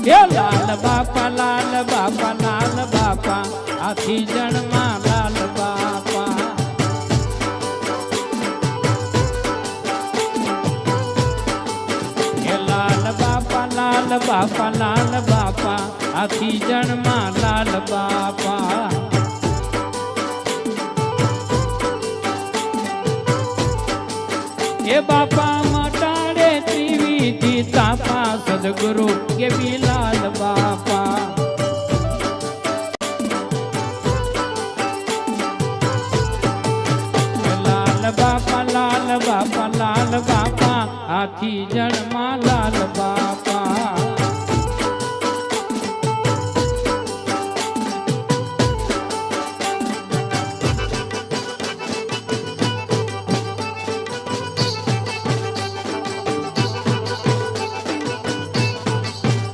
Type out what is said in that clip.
એ લાલ બાપા આથી જન્મા લાલ બાપા એ લાલ બાપા આથી જન્મા લાલ બાપા એ બાપા મટાડે ત્રિવિધિ તાપા સદગુરુ કે લાલ બાપા લાલ બાપા આથી જન્મા લાલ બાપા